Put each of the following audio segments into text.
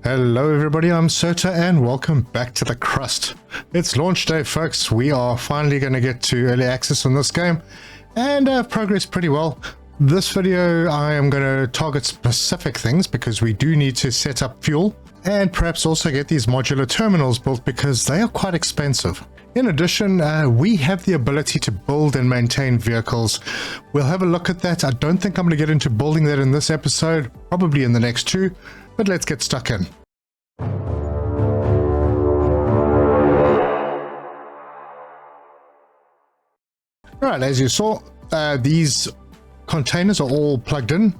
Hello everybody, I'm Sota and welcome back to the Crust. It's launch day folks, we are finally going to get to early access on this game and progress pretty well. This video I am going to target specific things because we do need to set up fuel and perhaps also get these modular terminals built because they are quite expensive. In addition, we have the ability to build and maintain vehicles. We'll have a look at that. I don't think I'm going to get into building that in this episode, probably in the next two. But let's get stuck in. Alright, as you saw, these containers are all plugged in.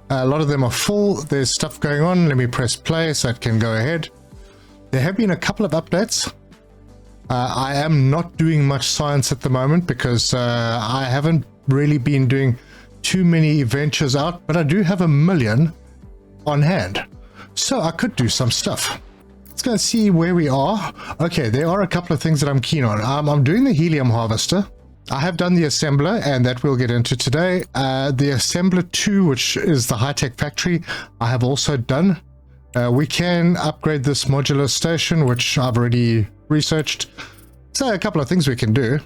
A lot of them are full. There's stuff going on. Let me press play so it can go ahead. There have been a couple of updates. I am not doing much science at the moment because I haven't really been doing too many ventures out, but I do have 1 million on hand. So I could do some stuff. Let's go and see where we are. Okay, there are a couple of things that I'm keen on. I'm doing the helium harvester. I have done the assembler, and that we'll get into today. The assembler 2, which is the high-tech factory, I have also done. We can upgrade this modular station, which I've already researched. So a couple of things we can do.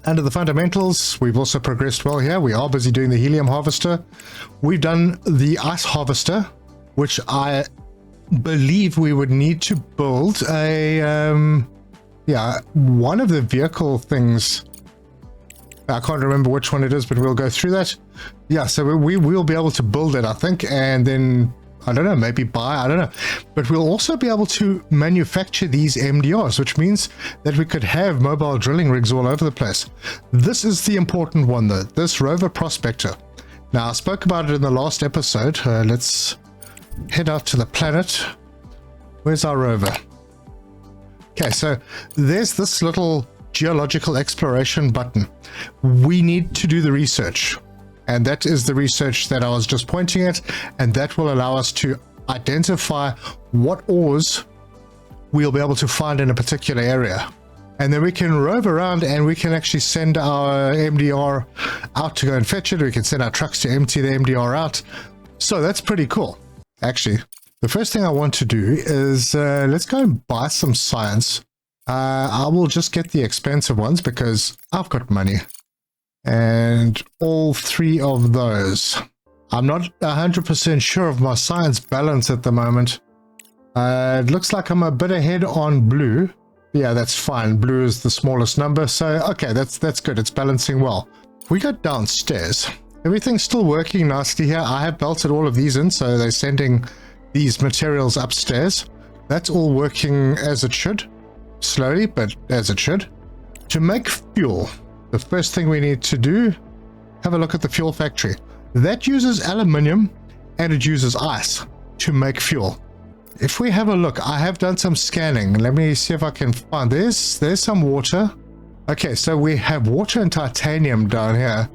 Under the fundamentals, we've also progressed well here. We are busy doing the helium harvester. We've done the ice harvester, which I believe we would need to build a, one of the vehicle things. I can't remember which one it is, but we'll go through that. Yeah, so we will be able to build it, I think, and then, I don't know, maybe buy, I don't know. But we'll also be able to manufacture these MDRs, which means that we could have mobile drilling rigs all over the place. This is the important one, though, this rover prospector. Now, I spoke about it in the last episode. Let's head out to the planet. Where's our rover? Okay, so there's this little geological exploration button. We need to do the research, and that is the research that I was just pointing at, and that will allow us to identify what ores we'll be able to find in a particular area, and then we can rove around and we can actually send our MDR out to go and fetch it. We can send our trucks to empty the MDR out. So that's pretty cool. Actually, the first thing I want to do is let's go and buy some science. I will just get the expensive ones because I've got money. And all 3 of those. I'm not 100% sure of my science balance at the moment. It looks like I'm a bit ahead on blue. Yeah, that's fine. Blue is the smallest number. So, okay, that's good. It's balancing well. We go downstairs. Everything's still working nicely here. I have belted all of these in, so they're sending these materials upstairs. That's all working as it should. Slowly, but as it should. To make fuel, the first thing we need to do, have a look at the fuel factory. That uses aluminium and it uses ice to make fuel. If we have a look, I have done some scanning. Let me see if I can find, there's some water. Okay, so we have water and titanium down here.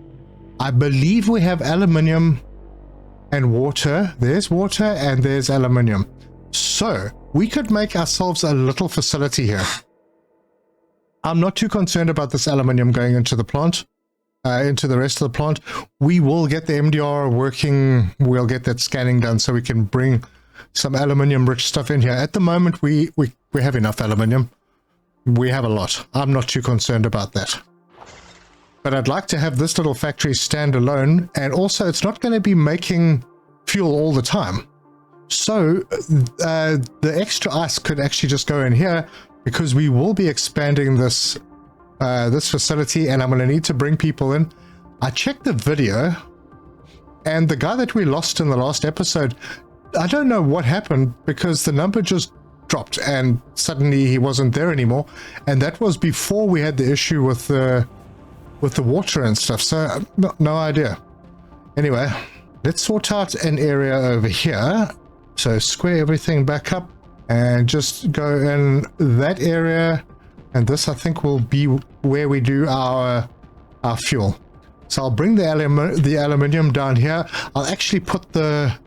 I believe we have aluminium and water. There's water and there's aluminium. So we could make ourselves a little facility here. I'm not too concerned about this aluminium going into the plant, into the rest of the plant. We will get the MDR working. We'll get that scanning done so we can bring some aluminium rich stuff in here. At the moment, we have enough aluminium. We have a lot. I'm not too concerned about that. But I'd like to have this little factory stand alone, and also it's not going to be making fuel all the time. So the extra ice could actually just go in here because we will be expanding this this facility, and I'm going to need to bring people in. I checked the video, and the guy that we lost in the last episode, I don't know what happened because the number just dropped and suddenly he wasn't there anymore, and that was before we had the issue with the water and stuff, so no idea. Anyway, let's sort out an area over here. So square everything back up and just go in that area, and this I think will be where we do our fuel. So I'll bring the aluminium down here. I'll actually put the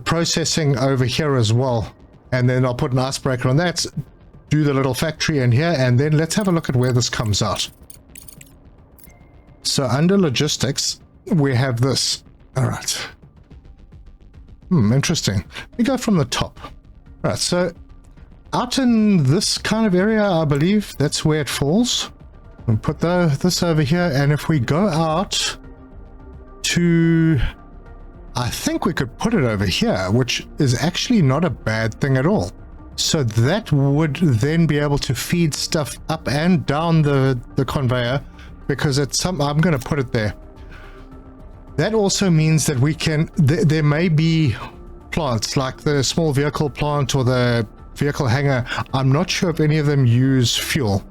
processing over here as well, and then I'll put an icebreaker on that, do the little factory in here, and then let's have a look at where this comes out. So under logistics, we have this. All right. Interesting. We go from the top. Right, so out in this kind of area, I believe that's where it falls. We'll put this over here, and if we go out to... I think we could put it over here, which is actually not a bad thing at all. So that would then be able to feed stuff up and down the conveyor, because it's I'm going to put it there. That also means that we can... There may be plants like the small vehicle plant or the vehicle hangar. I'm not sure if any of them use fuel.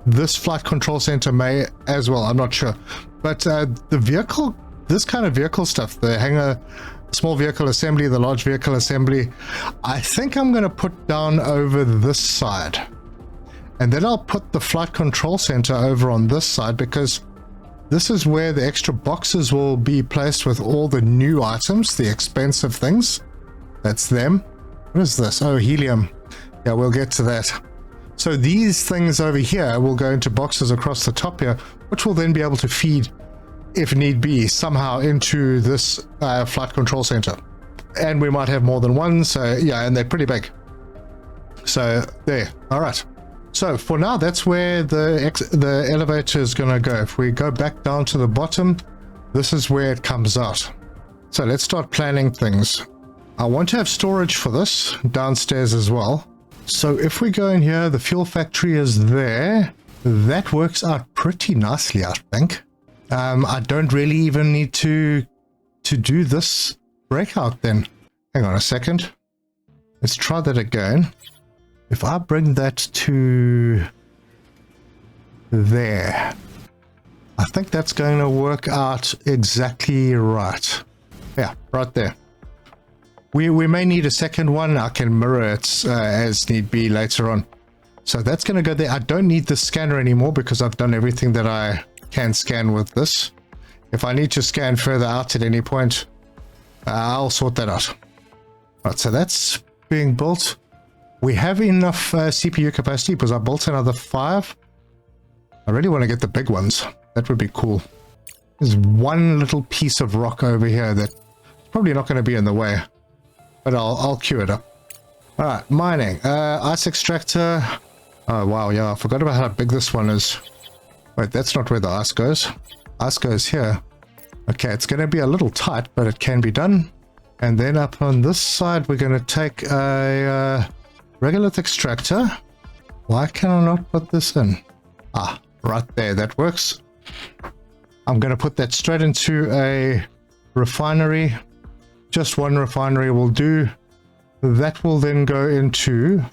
This flight control center may as well, I'm not sure. But the vehicle, this kind of vehicle stuff, the hangar, small vehicle assembly, the large vehicle assembly, I think I'm going to put down over this side. And then I'll put the flight control center over on this side, because this is where the extra boxes will be placed with all the new items, the expensive things. That's them. What is this? Oh, helium. Yeah, we'll get to that. So these things over here will go into boxes across the top here, which will then be able to feed, if need be, somehow into this flight control center. And we might have more than one, so yeah, and they're pretty big. So there. All right. So for now, that's where the elevator is going to go. If we go back down to the bottom, this is where it comes out. So let's start planning things. I want to have storage for this downstairs as well. So if we go in here, the fuel factory is there. That works out pretty nicely, I think. I don't really even need to do this breakout then. Hang on a second. Let's try that again. If I bring that to there, I think that's going to work out exactly right. Yeah, right there. We may need a second one. I can mirror it as need be later on. So that's going to go there. I don't need the scanner anymore because I've done everything that I can scan with this. If I need to scan further out at any point, I'll sort that out. Right, so that's being built. We have enough CPU capacity because I built another 5. I really want to get the big ones. That would be cool. There's one little piece of rock over here that's probably not going to be in the way. But I'll queue it up. Alright, mining. Ice extractor. Oh wow, yeah, I forgot about how big this one is. Wait, that's not where the ice goes. Ice goes here. Okay, it's going to be a little tight, but it can be done. And then up on this side, we're going to take a regolith extractor. Why can I not put this in? Ah, right there, that works. I'm going to put that straight into a refinery. Just one refinery will do. That will then go into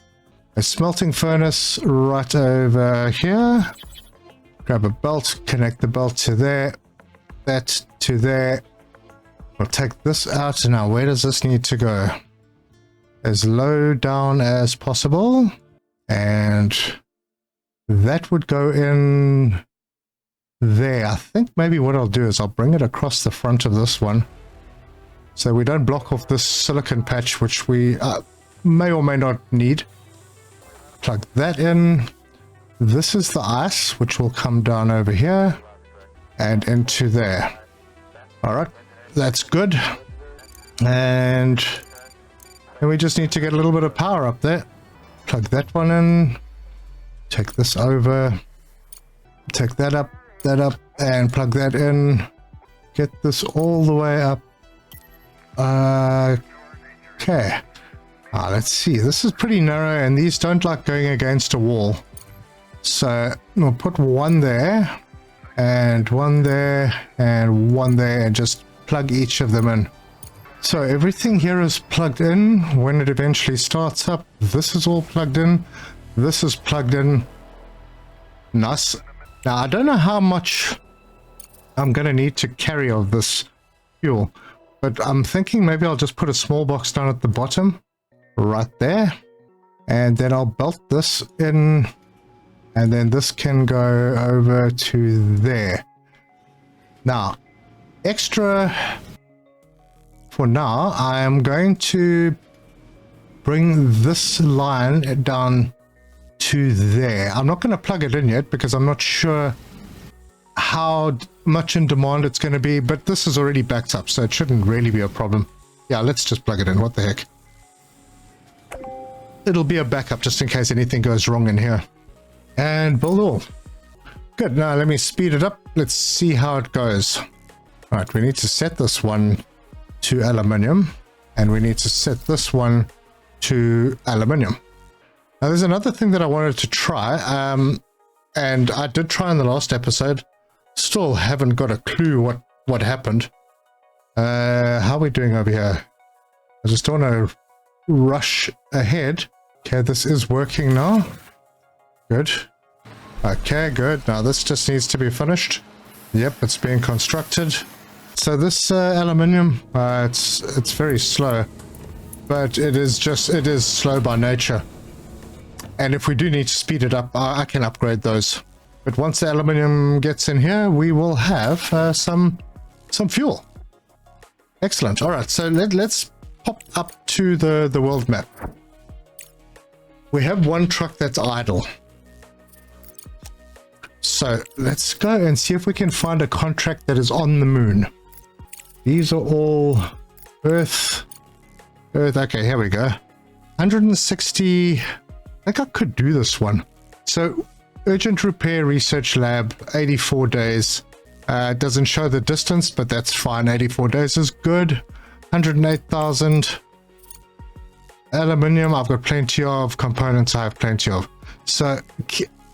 a smelting furnace right over here. Grab a belt, connect the belt to there, that to there. We'll take this out. Now, where does this need to go? As low down as possible. And that would go in there. I think maybe what I'll do is I'll bring it across the front of this one, so we don't block off this silicon patch, which we may or may not need. Plug that in. This is the ice, which will come down over here and into there. All right, that's good. And then we just need to get a little bit of power up there. Plug that one in. Take this over. Take that up, and plug that in. Get this all the way up. Okay. Let's see. This is pretty narrow, and these don't like going against a wall. So we'll put one there, and one there, and one there, and just plug each of them in. So everything here is plugged in. When it eventually starts up, this is all plugged in. This is plugged in. Nice. Now, I don't know how much I'm going to need to carry of this fuel, but I'm thinking maybe I'll just put a small box down at the bottom, right there, and then I'll belt this in, and then this can go over to there. Now, extra for now, I am going to bring this line down to there. I'm not going to plug it in yet because I'm not sure how much in demand it's going to be, but this is already backed up, so it shouldn't really be a problem. Yeah, let's just plug it in. What the heck? it'll be a backup just in case anything goes wrong in here. And build all. Good. Now let me speed it up. Let's see how it goes. All right, we need to set this one to aluminium, and we need to set this one to aluminium. Now there's another thing that I wanted to try, and I did try in the last episode. Still haven't got a clue what happened. How are we doing over here? I just don't want to rush ahead. Okay, this is working now. Good. Okay, good. Now this just needs to be finished. Yep, it's being constructed. So this aluminium, it's very slow, but it is slow by nature. And if we do need to speed it up, I can upgrade those. But once the aluminium gets in here, we will have some fuel. Excellent. All right, so let's pop up to the world map. We have one truck that's idle. So let's go and see if we can find a contract that is on the moon. These are all Earth. Okay, here we go. 160. I think I could do this one. So urgent repair research lab, 84 days. It doesn't show the distance, but that's fine. 84 days is good. 108,000. Aluminium, I've got plenty of. Components, I have plenty of. So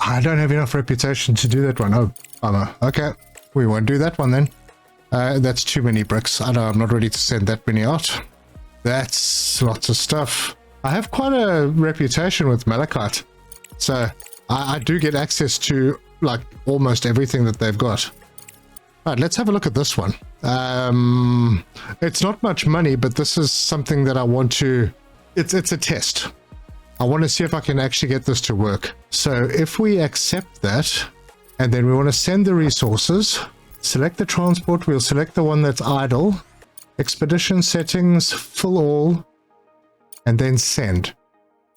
I don't have enough reputation to do that one. Oh, bummer. Okay, we won't do that one then. That's too many bricks. I know I'm not ready to send that many out. That's lots of stuff. I have quite a reputation with malachite, so I do get access to like almost everything that they've got. All right, let's have a look at this one. It's not much money, but this is something that I want to... It's a test. I want to see if I can actually get this to work. So if we accept that, and then we want to send the resources, select the transport, we'll select the one that's idle, expedition settings, fill all, and then send.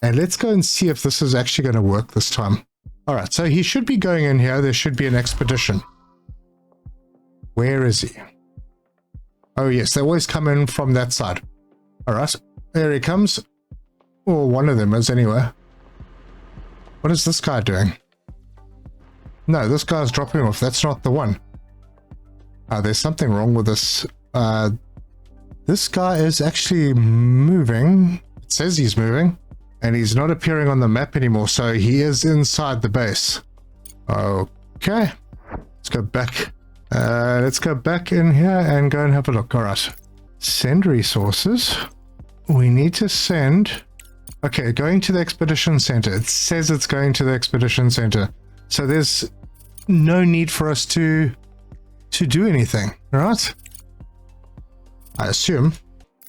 And let's go and see if this is actually going to work this time. All right, so he should be going in here. There should be an expedition. Where is he? Oh yes, they always come in from that side. All right, there he comes. Or one of them is anyway. What is this guy doing? No, this guy's dropping off. That's not the one. There's something wrong with this. This guy is actually moving. It says he's moving. And he's not appearing on the map anymore. So he is inside the base. Okay. Let's go back. Let's go back in here and go and have a look. All right. Send resources. We need to send... Okay, going to the expedition center. It says it's going to the expedition center. So there's no need for us to do anything, right? I assume.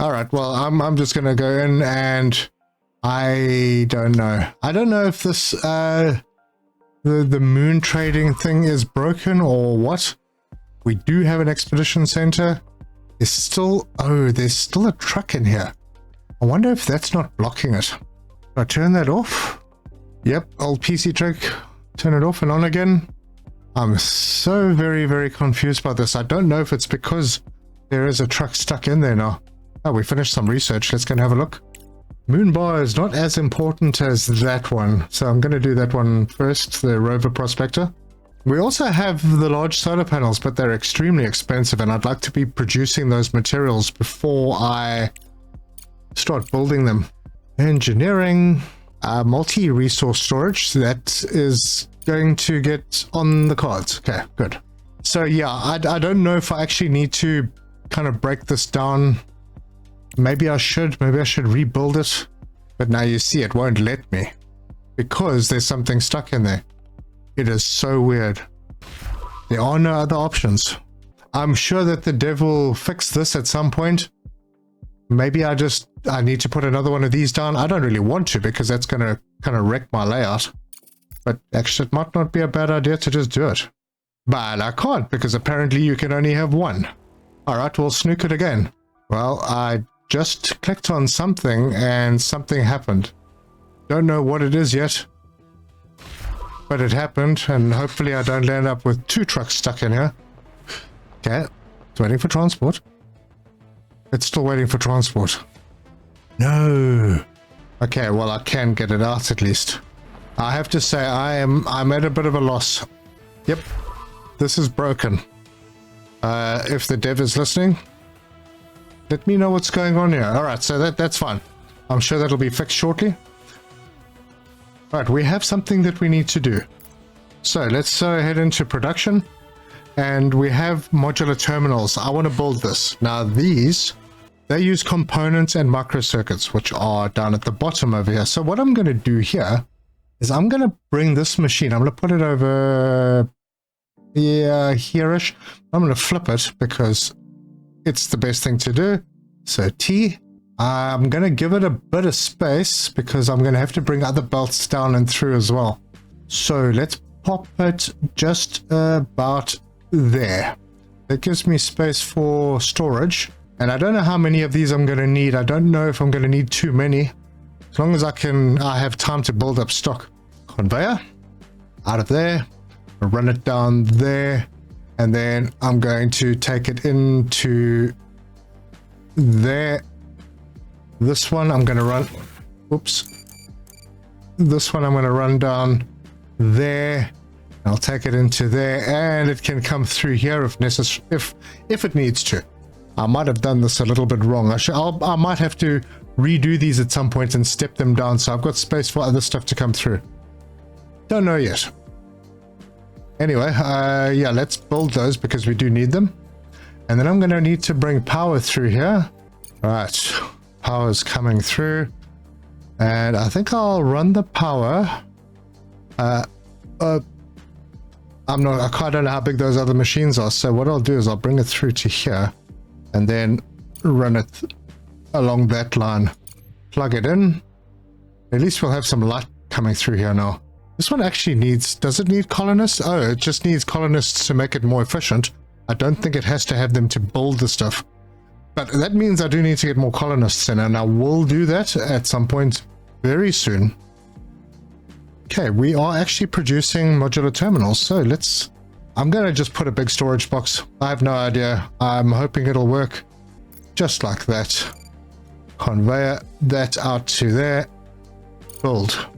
All right, well, I'm just going to go in and I don't know. I don't know if this, the moon trading thing is broken or what. We do have an expedition center. There's still a truck in here. I wonder if that's not blocking it. Do I turn that off? Yep, old PC trick. Turn it off and on again. I'm so very, very confused by this. I don't know if it's because there is a truck stuck in there now. Oh, we finished some research. Let's go and have a look. Moon bar is not as important as that one. So I'm going to do that one first, the rover prospector. We also have the large solar panels, but they're extremely expensive and I'd like to be producing those materials before I start building them. Engineering, multi-resource storage, that is going to get on the cards. Okay, good. So yeah, I don't know if I actually need to kind of break this down. Maybe I should rebuild it. But now you see it won't let me because there's something stuck in there. It is so weird. There are no other options. I'm sure that the dev will fix this at some point. Maybe I need to put another one of these down. I don't really want to because that's going to kind of wreck my layout. But actually, it might not be a bad idea to just do it. But I can't because apparently you can only have one. All right, we'll snook it again. Well, I just clicked on something and something happened. Don't know what it is yet. But it happened, and hopefully I don't land up with two trucks stuck in here. Okay, it's waiting for transport. It's still waiting for transport. No. Okay, well, I can get it out at least. I have to say, I'm at a bit of a loss. Yep, this is broken. If the dev is listening, let me know what's going on here. All right, so that's fine. I'm sure that'll be fixed shortly. All right, we have something that we need to do. So let's head into production. And we have modular terminals. I want to build this. Now these, they use components and microcircuits, which are down at the bottom over here. So what I'm going to do here is I'm going to bring this machine. I'm going to put it over here-ish. I'm going to flip it because it's the best thing to do. So T, I'm going to give it a bit of space because I'm going to have to bring other belts down and through as well. So let's pop it just about there. That gives me space for storage. And I don't know how many of these I'm going to need. I don't know if I'm going to need too many. As long as I have time to build up stock. Conveyor, out of there, run it down there, and then I'm going to take it into there. This one I'm going to run, oops. This one I'm going to run down there. I'll take it into there, and it can come through here if necessary, if it needs to. I might have done this a little bit wrong. I might have to redo these at some point and step them down so I've got space for other stuff to come through. Don't know yet. Anyway, yeah, let's build those because we do need them. And then I'm going to need to bring power through here. All right, power's coming through. And I think I'll run the power. I don't know how big those other machines are. So what I'll do is I'll bring it through to here and then run it along that line. Plug it in. At least we'll have some light coming through here now. This one actually does it need colonists? Oh, it just needs colonists to make it more efficient. I don't think it has to have them to build the stuff. But that means I do need to get more colonists in, and I will do that at some point very soon. Okay, we are actually producing modular terminals, so I'm going to just put a big storage box. I have no idea. I'm hoping it'll work just like that. Conveyor that out to there. Build.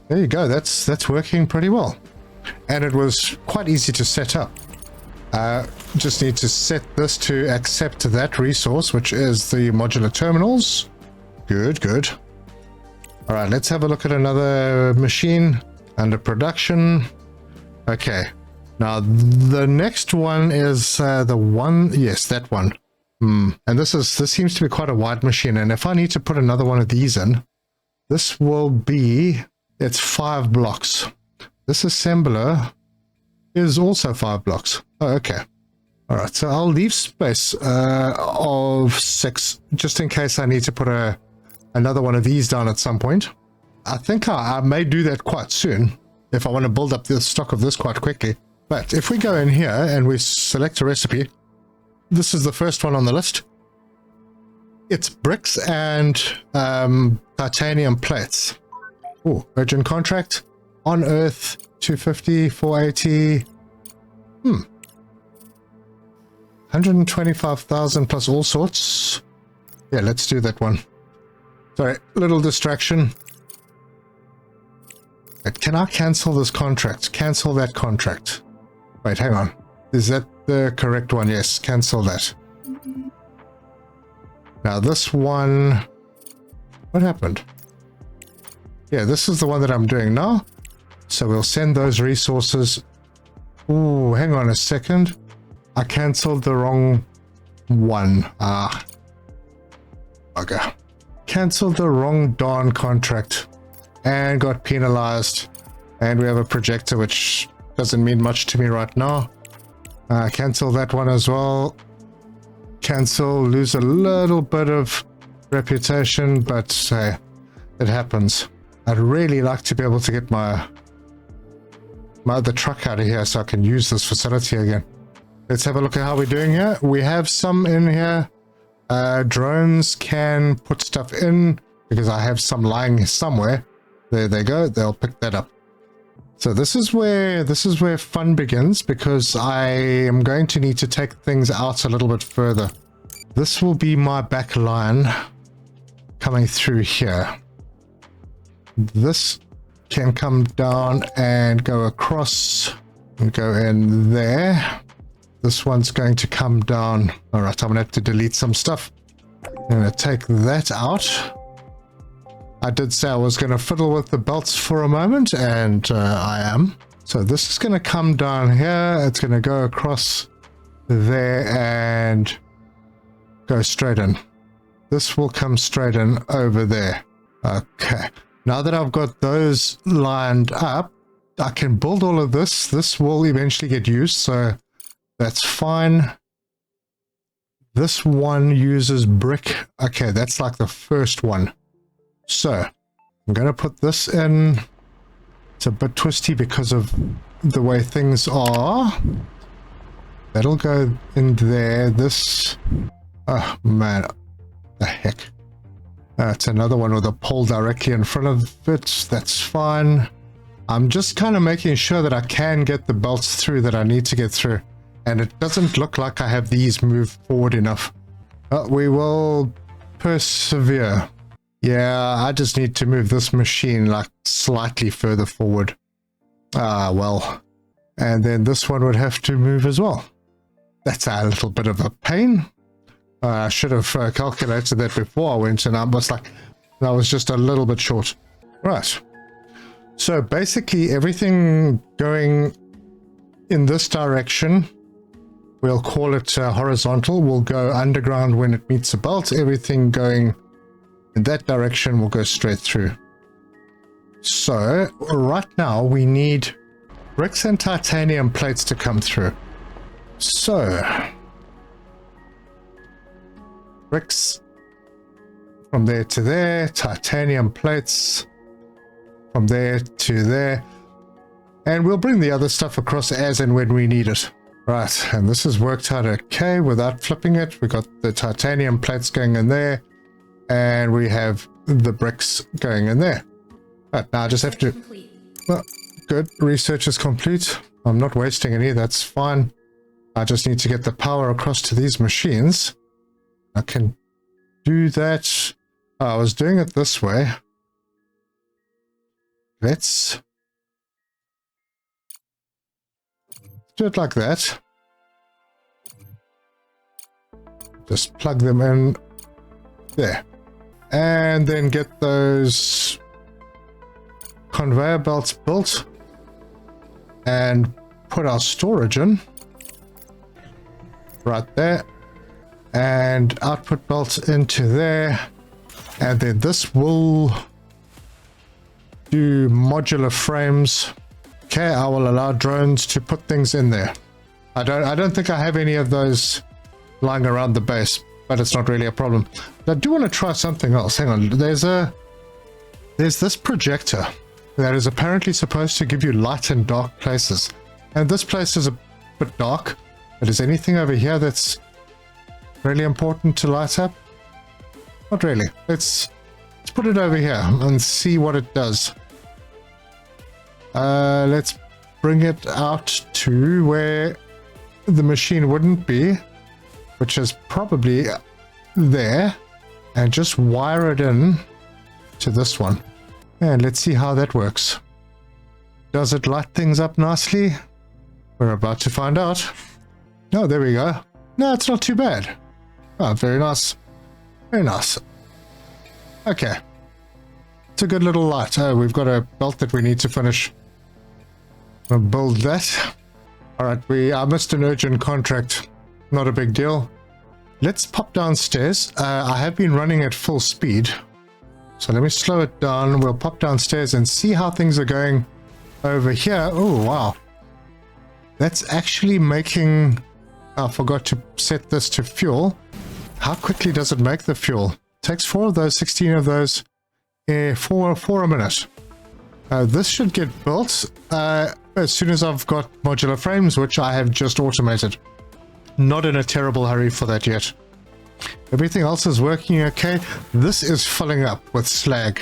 There you go. That's working pretty well. And it was quite easy to set up. Just need to set this to accept that resource, which is the modular terminals. Good, good. All right, let's have a look at another machine under production. Okay, now the next one is the one, yes, that one. And this seems to be quite a wide machine. And if I need to put another one of these in, this will be, it's 5 blocks. This assembler is also 5 blocks. Oh, okay. All right, so I'll leave space of 6 just in case I need to put another one of these down at some point. I think I may do that quite soon if I want to build up the stock of this quite quickly. But if we go in here and we select a recipe, this is the first one on the list. It's bricks and titanium plates. Oh, urgent contract. On Earth, 250, 480. 125,000 plus all sorts. Yeah, let's do that one. Sorry, little distraction. Wait, can I cancel this contract? Cancel that contract. Wait, hang on. Is that the correct one? Yes, cancel that. Now this one... What happened? Yeah, this is the one that I'm doing now. So we'll send those resources. Ooh, hang on a second. I cancelled the wrong one. Bugger. Cancelled the wrong darn contract and got penalized. And we have a projector which doesn't mean much to me right now. Cancel that one as well. Cancel, lose a little bit of reputation, but hey, it happens. I'd really like to be able to get my other truck out of here so I can use this facility again. Let's have a look at how we're doing here. We have some in here. Drones can put stuff in because I have some lying somewhere. There they go. They'll pick that up. So this is where fun begins because I am going to need to take things out a little bit further. This will be my back line coming through here. This can come down and go across and go in there. This one's going to come down. All right, I'm gonna have to delete some stuff. I'm gonna take that out. I did say I was gonna fiddle with the belts for a moment, and I am. So this is gonna come down here. It's gonna go across there and go straight in. This will come straight in over there. Okay. Now that I've got those lined up, I can build all of this. This will eventually get used, so that's fine. This one uses brick. Okay, that's like the first one. So I'm going to put this in. It's a bit twisty because of the way things are. That'll go in there. This... Oh, man. The heck. It's another one with a pole directly in front of it. That's fine. I'm just kind of making sure that I can get the belts through that I need to get through. And it doesn't look like I have these moved forward enough. But we will persevere. Yeah, I just need to move this machine like slightly further forward. Ah, well. And then this one would have to move as well. That's a little bit of a pain. I should have calculated that before I went, and I was like, I was just a little bit short. Right. So basically everything going in this direction, we'll call it horizontal, will go underground when it meets the belt. Everything going in that direction will go straight through. So right now we need bricks and titanium plates to come through. So bricks from there to there, titanium plates from there to there, and we'll bring the other stuff across as and when we need it. Right, and this has worked out okay without flipping it. We got the titanium plates going in there, and we have the bricks going in there. Right, now I just have to... Well, good, research is complete. I'm not wasting any, that's fine. I just need to get the power across to these machines. I can do that. Oh, I was doing it this way. Let's do it like that. Just plug them in there. And then get those conveyor belts built and put our storage in right there. And output belts into there, and then this will do modular frames. Okay, I will allow drones to put things in there. I don't think I have any of those lying around the base, but it's not really a problem. I do want to try something else. Hang on, there's this projector that is apparently supposed to give you light in dark places, and this place is a bit dark. But is anything over here that's really important to light up? Not really. Let's put it over here and see what it does. Let's bring it out to where the machine wouldn't be, which is probably there, and just wire it in to this one. And let's see how that works. Does it light things up nicely? We're about to find out. Oh, there we go. No, it's not too bad. Oh, very nice. Very nice. Okay. It's a good little light. Oh, we've got a belt that we need to finish. We'll build that. Alright, I missed an urgent contract. Not a big deal. Let's pop downstairs. I have been running at full speed. So let me slow it down. We'll pop downstairs and see how things are going over here. Oh, wow. That's actually making... I forgot to set this to fuel. How quickly does it make the fuel? It takes 4 of those, 16 of those, for a minute. This should get built as soon as I've got modular frames, which I have just automated. Not in a terrible hurry for that yet. Everything else is working okay. This is filling up with slag,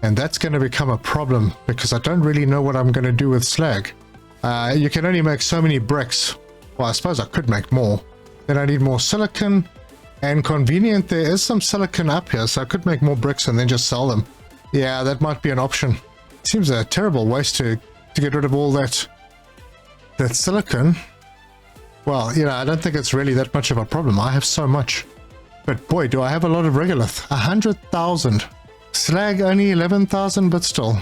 and that's going to become a problem because I don't really know what I'm going to do with slag. You can only make so many bricks. Well, I suppose I could make more. Then I need more silicon, and convenient, there is some silicon up here, so I could make more bricks and then just sell them. Yeah, that might be an option. Seems a terrible waste to get rid of all that silicon. Well, you know, I don't think it's really that much of a problem. I have so much. But boy, do I have a lot of regolith. 100,000. Slag only 11,000, but still.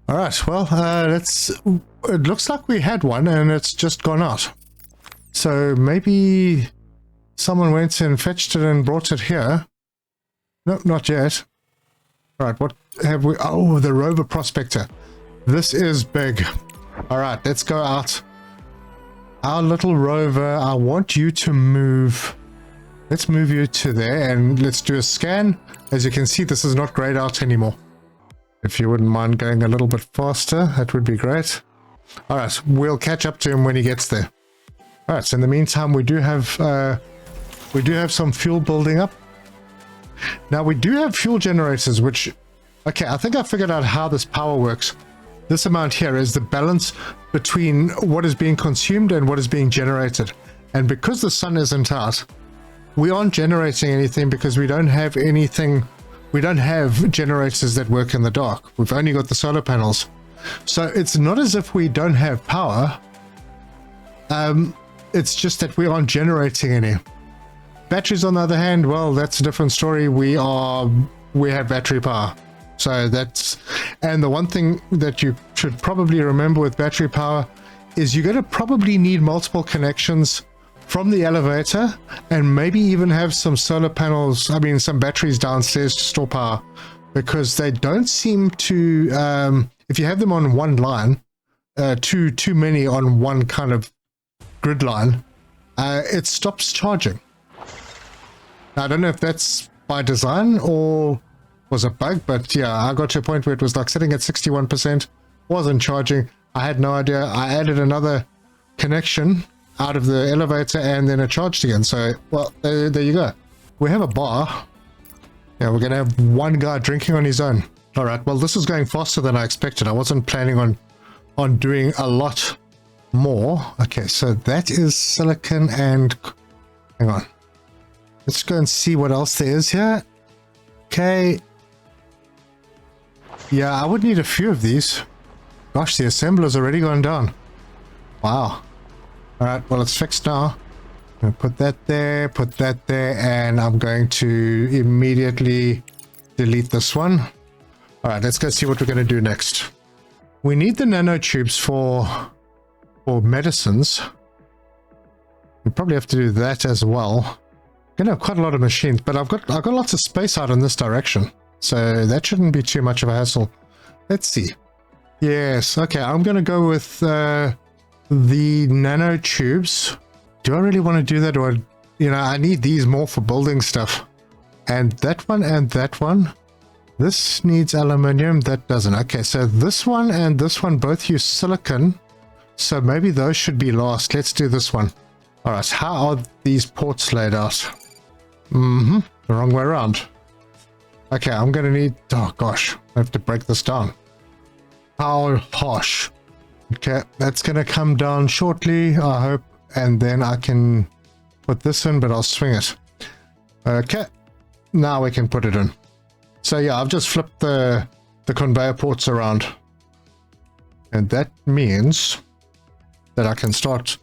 Alright, well, it looks like we had one and it's just gone out. So maybe someone went and fetched it and brought it here. No, not yet. Alright, what have we? Oh, the rover prospector. This is big. Alright, let's go out. Our little rover, I want you to move. Let's move you to there and let's do a scan. As you can see, this is not grayed out anymore. If you wouldn't mind going a little bit faster, that would be great. Alright, we'll catch up to him when he gets there. Alright, so in the meantime, we do have some fuel building up. Now, we do have fuel generators, which... Okay, I think I figured out how this power works. This amount here is the balance between what is being consumed and what is being generated. And because the sun isn't out, we aren't generating anything because we don't have anything... We don't have generators that work in the dark. We've only got the solar panels. So it's not as if we don't have power. It's just that we aren't generating any. Batteries, on the other hand, well, that's a different story. We have battery power. So that's... And the one thing that you should probably remember with battery power is you're going to probably need multiple connections from the elevator and maybe even have some solar panels, I mean some batteries downstairs to store power, because they don't seem to, if you have them on one line, too many on one kind of grid line, it stops charging. Now, I don't know if that's by design or was a bug, but yeah, I got to a point where it was like sitting at 61%, wasn't charging. I had no idea. I added another connection out of the elevator and then it charged again. So, well, there you go. We have a bar. Yeah, we're going to have one guy drinking on his own. All right, well, this is going faster than I expected. I wasn't planning on doing a lot more. Okay, so that is silicon and... Hang on. Let's go and see what else there is here. Okay. Yeah, I would need a few of these. Gosh, the assembler's already gone down. Wow. Alright, well, it's fixed now. I'm going to put that there, and I'm going to immediately delete this one. Alright, let's go see what we're going to do next. We need the nanotubes for medicines. We probably have to do that as well. I'm going to have quite a lot of machines, but I've got lots of space out in this direction. So that shouldn't be too much of a hassle. Let's see. Yes, okay, I'm going to go with the nanotubes. Do I really want to do that? Or, you know, I need these more for building stuff. And that one and that one. This needs aluminium, that doesn't. Okay, so this one and this one both use silicon. So maybe those should be last. Let's do this one. Alright, how are these ports laid out? The wrong way around. Okay, I'm going to need... Oh, gosh. I have to break this down. How harsh. Okay, that's going to come down shortly, I hope. And then I can put this in, but I'll swing it. Okay. Now we can put it in. So, yeah, I've just flipped the conveyor ports around. And that means that I can start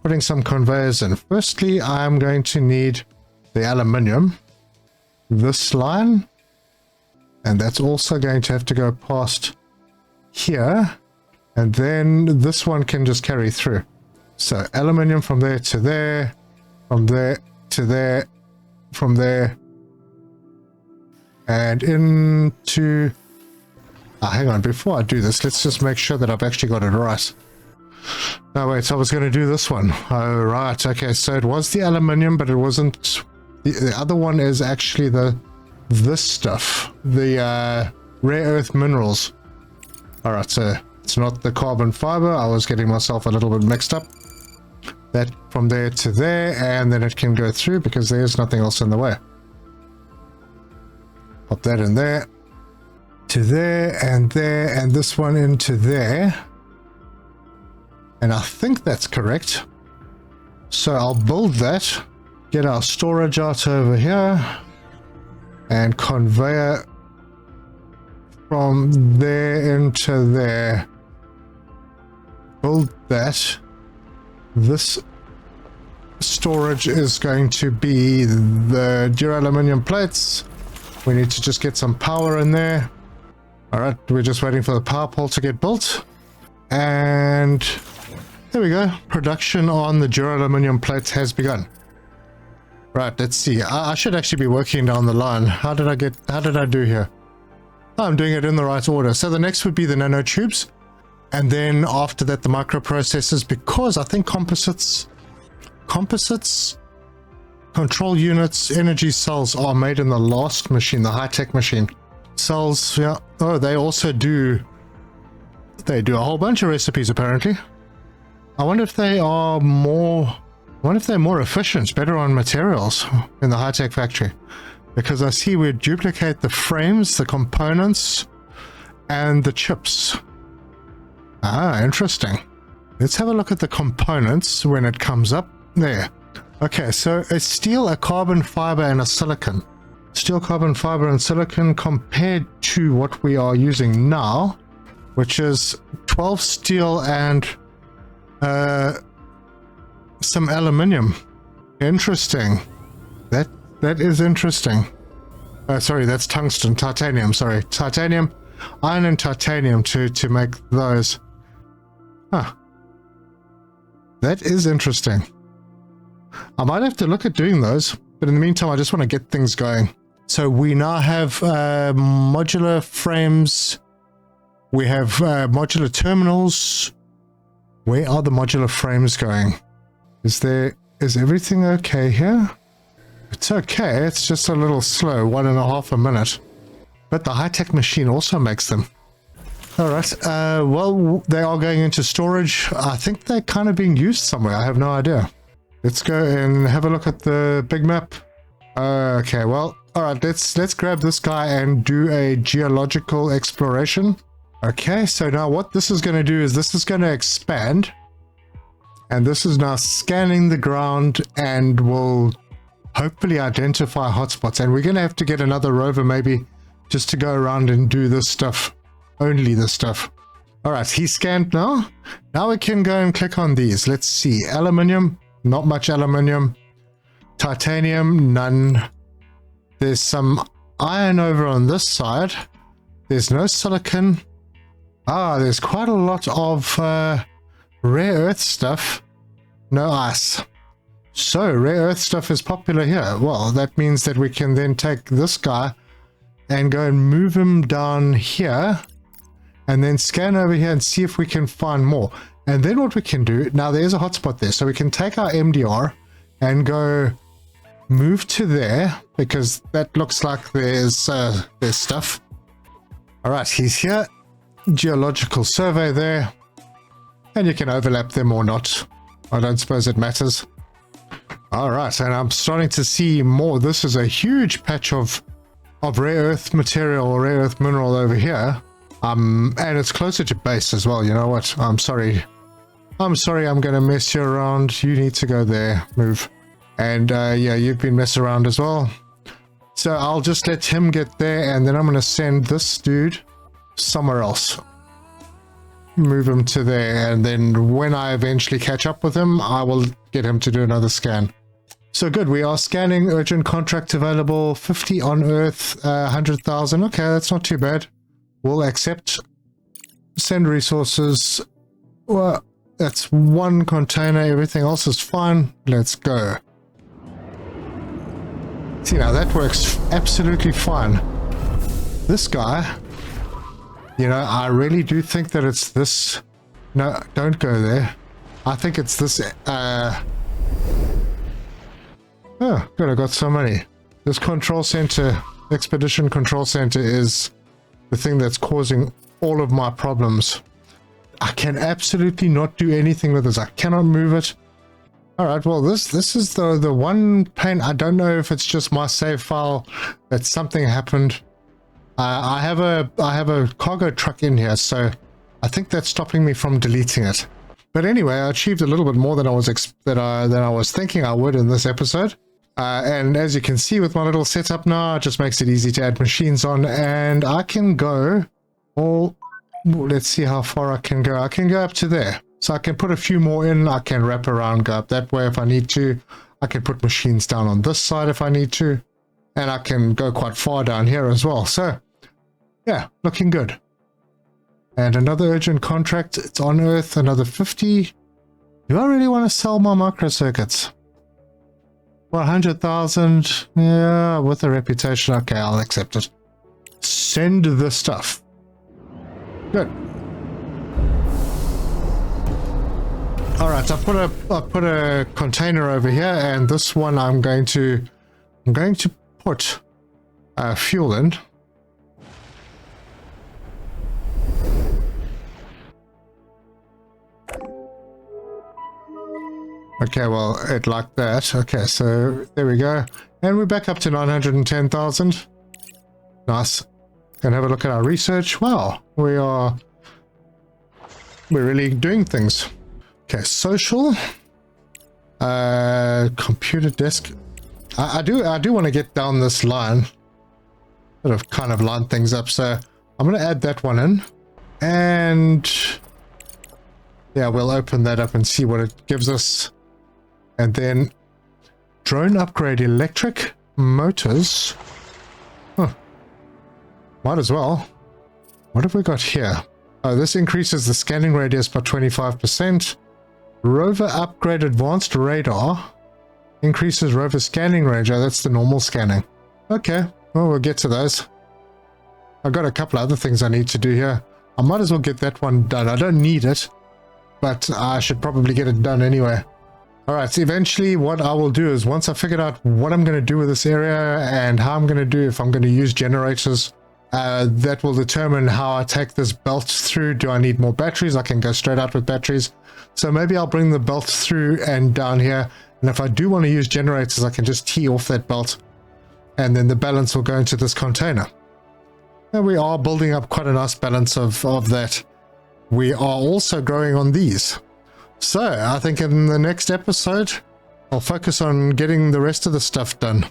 putting some conveyors in. Firstly, I'm going to need the aluminium. This line. And that's also going to have to go past here. And then this one can just carry through. So aluminium from there to there, from there to there, from there, and into... hang on, before I do this, let's just make sure that I've actually got it right. No, wait, I was going to do this one. Oh, right, okay, so it was the aluminium, but it wasn't... The other one is actually this stuff, the rare earth minerals. Alright, so it's not the carbon fiber. I was getting myself a little bit mixed up. That from there to there, and then it can go through because there's nothing else in the way. Pop that in there, to there, and this one into there. And I think that's correct. So I'll build that, get our storage out over here, and conveyor from there into there. Build that. This storage is going to be the duraluminum plates. We need to just get some power in there. All right, we're just waiting for the power pole to get built. And there we go. Production on the duraluminum plates has begun. Right, let's see. I should actually be working down the line. How did I do here? Oh, I'm doing it in the right order. So the next would be the nanotubes. And then after that, the microprocessors, because I think composites, control units, energy cells are made in the last machine, the high-tech machine. Cells, yeah. Oh, they also do, they do a whole bunch of recipes apparently. I wonder if they are more, I wonder if they're more efficient, better on materials in the high-tech factory. Because I see we duplicate the frames, the components, and the chips. Ah, interesting. Let's have a look at the components when it comes up. There. Okay, so a steel, a carbon fiber, and a silicon. Steel, carbon fiber, and silicon compared to what we are using now, which is 12 steel and some aluminium. Interesting. That is interesting. Sorry, that's tungsten, titanium, sorry. Titanium, iron and titanium to make those. Huh. That is interesting. I might have to look at doing those, but in the meantime, I just want to get things going. So we now have modular frames. We have modular terminals. Where are the modular frames going? Is everything okay here? It's okay. It's just a little slow, 1.5 minutes. But the high-tech machine also makes them. All right. Well, they are going into storage. I think they're kind of being used somewhere. I have no idea. Let's go and have a look at the big map. Okay, well, all right, let's grab this guy and do a geological exploration. Okay, so now what this is going to do is this is going to expand. And this is now scanning the ground and will hopefully identify hotspots. And we're going to have to get another rover maybe just to go around and do this stuff. Only this stuff. All right, he's scanned now. Now we can go and click on these. Let's see. Aluminium. Not much aluminium. Titanium, none. There's some iron over on this side. There's no silicon. Ah, there's quite a lot of rare earth stuff. No ice. So, rare earth stuff is popular here. Well, that means that we can then take this guy and go and move him down here. And then scan over here and see if we can find more. And then what we can do, now there's a hotspot there, so we can take our MDR and go move to there, because that looks like there's stuff. All right, he's here. Geological survey there. And you can overlap them or not. I don't suppose it matters. All right, and I'm starting to see more. This is a huge patch of rare earth material or rare earth mineral over here. And it's closer to base as well. You know what? I'm sorry. I'm going to mess you around. You need to go there. Move. And yeah, you've been messing around as well. So I'll just let him get there, and then I'm going to send this dude somewhere else. Move him to there, and then when I eventually catch up with him, I will get him to do another scan. So good, we are scanning. Urgent contract available. 50 on Earth, 100,000. Okay, that's not too bad. We'll accept. Send resources. Well, that's one container. Everything else is fine. Let's go. See, now that works absolutely fine. This guy, you know, I really do think that it's this. No, don't go there. I think it's this. Oh, good, I got so many. This control center, expedition control center, is the thing that's causing all of my problems. I can absolutely not do anything with this. I cannot move it. All right, well, this is the one pain. I don't know if it's just my save file that something happened. I have a cargo truck in here, so I think that's stopping me from deleting it. But anyway, I achieved a little bit more than I was thinking I would in this episode. And as you can see with my little setup now, it just makes it easy to add machines on, and I can go Or let's see how far I can go. I can go up to there. So I can put a few more in. I can wrap around, go up that way if I need to. I can put machines down on this side if I need to. And I can go quite far down here as well. So, yeah, looking good. And another urgent contract. It's on Earth, another 50. Do I really want to sell my microcircuits? 100,000. Yeah, with a reputation. Okay, I'll accept it. Send the stuff. Good. All right, I put a container over here, and this one I'm going to put fuel in. Okay, well, it like that. Okay, so there we go. And we're back up to 910,000. Nice. Gonna have a look at our research. Wow, we're really doing things. Okay, social. Computer desk. I do want to get down this line. Sort of kind of line things up. So I'm gonna add that one in. And yeah, we'll open that up and see what it gives us. And then drone upgrade electric motors. Huh. Might as well. What have we got here? Oh, this increases the scanning radius by 25%. Rover upgrade advanced radar. Increases rover scanning range. Oh, that's the normal scanning. Okay, well, we'll get to those. I've got a couple other things I need to do here. I might as well get that one done. I don't need it, but I should probably get it done anyway. Alright, so eventually what I will do is once I figured out what I'm going to do with this area and how I'm going to do, if I'm going to use generators, that will determine how I take this belt through. Do I need more batteries? I can go straight out with batteries. So maybe I'll bring the belt through and down here. And if I do want to use generators, I can just tee off that belt. And then the balance will go into this container. And we are building up quite a nice balance of that. We are also growing on these. So I think in the next episode, I'll focus on getting the rest of the stuff done.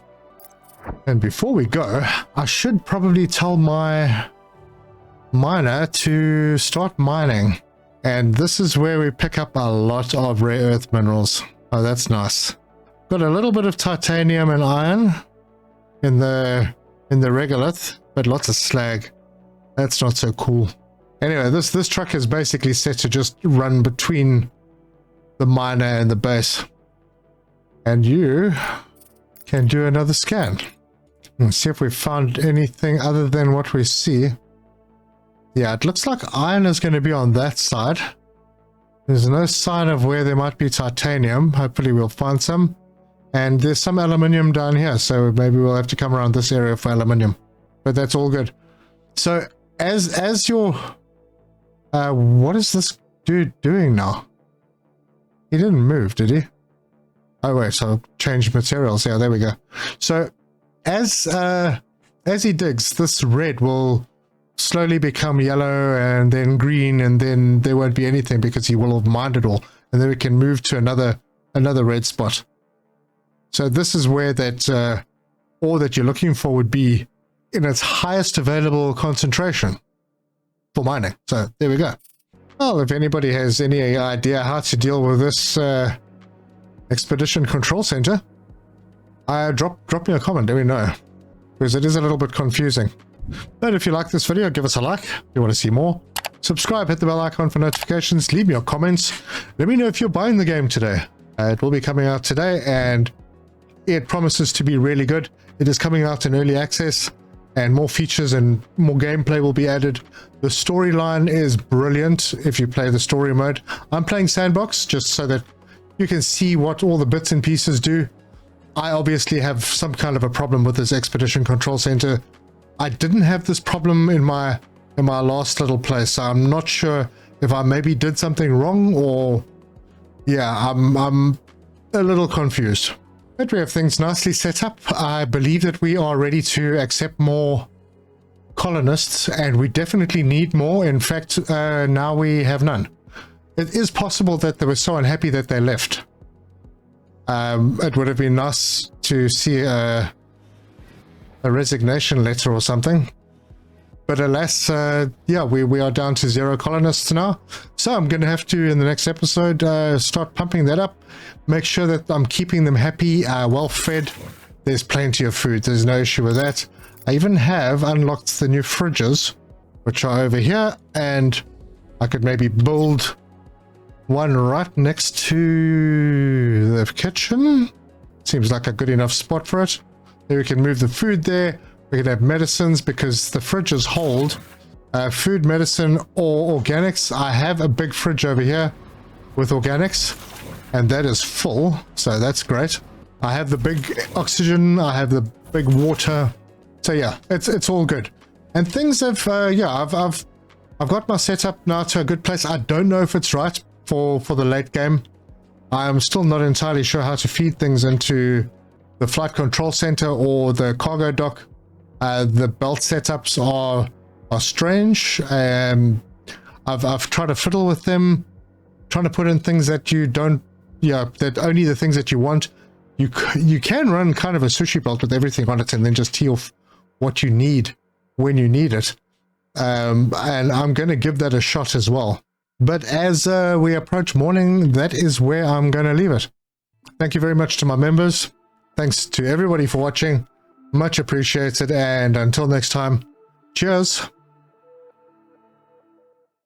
And before we go, I should probably tell my miner to start mining. And this is where we pick up a lot of rare earth minerals. Oh, that's nice. Got a little bit of titanium and iron in the regolith, but lots of slag. That's not so cool. Anyway, this truck is basically set to just run between the miner and the base. And you can do another scan and see if we found anything other than what we see. Yeah, it looks like iron is going to be on that side. There's no sign of where there might be titanium. Hopefully we'll find some. And there's some aluminium down here, so maybe we'll have to come around this area for aluminium. But that's all good. So as your what is this dude doing now? He didn't move, did he? Oh wait, so change materials. Yeah, there we go. So as he digs, this red will slowly become yellow and then green, and then there won't be anything because he will have mined it all, and then we can move to another red spot. So this is where that ore that you're looking for would be in its highest available concentration for mining. So there we go. Well, if anybody has any idea how to deal with this expedition control center, drop me a comment, let me know, because it is a little bit confusing. But if you like this video, give us a like. If you want to see more, subscribe, hit the bell icon for notifications, leave me your comments, let me know if you're buying the game today. It will be coming out today, and it promises to be really good. It is coming out in early access, and more features and more gameplay will be added. The storyline is brilliant if you play the story mode. I'm playing sandbox just so that you can see what all the bits and pieces do. I obviously have some kind of a problem with this expedition control center. I didn't have this problem in my last little place, so I'm not sure if I maybe did something wrong, or yeah, I'm a little confused. But we have things nicely set up. I believe that we are ready to accept more colonists, and we definitely need more. In fact, now we have none. It is possible that they were so unhappy that they left. It would have been nice to see a resignation letter or something. But alas, yeah, we are down to 0 colonists now. So I'm going to have to, in the next episode, start pumping that up. Make sure that I'm keeping them happy, well fed. There's plenty of food. There's no issue with that. I even have unlocked the new fridges, which are over here. And I could maybe build one right next to the kitchen. Seems like a good enough spot for it. Then we can move the food there. We can have medicines because the fridges hold food, medicine, or organics. I have a big fridge over here with organics, and that is full, so that's great. I have the big oxygen. I have the big water. So yeah, it's all good. And things have yeah, I've got my setup now to a good place. I don't know if it's right for the late game. I'm still not entirely sure how to feed things into the flight control center or the cargo dock. The belt setups are strange. I've tried to fiddle with them, trying to put in things that you don't, yeah, that only the things that you want. You can run kind of a sushi belt with everything on it and then just tee off what you need when you need it. And I'm going to give that a shot as well. But as we approach morning, that is where I'm going to leave it. Thank you very much to my members. Thanks to everybody for watching. Much appreciated, and until next time, cheers.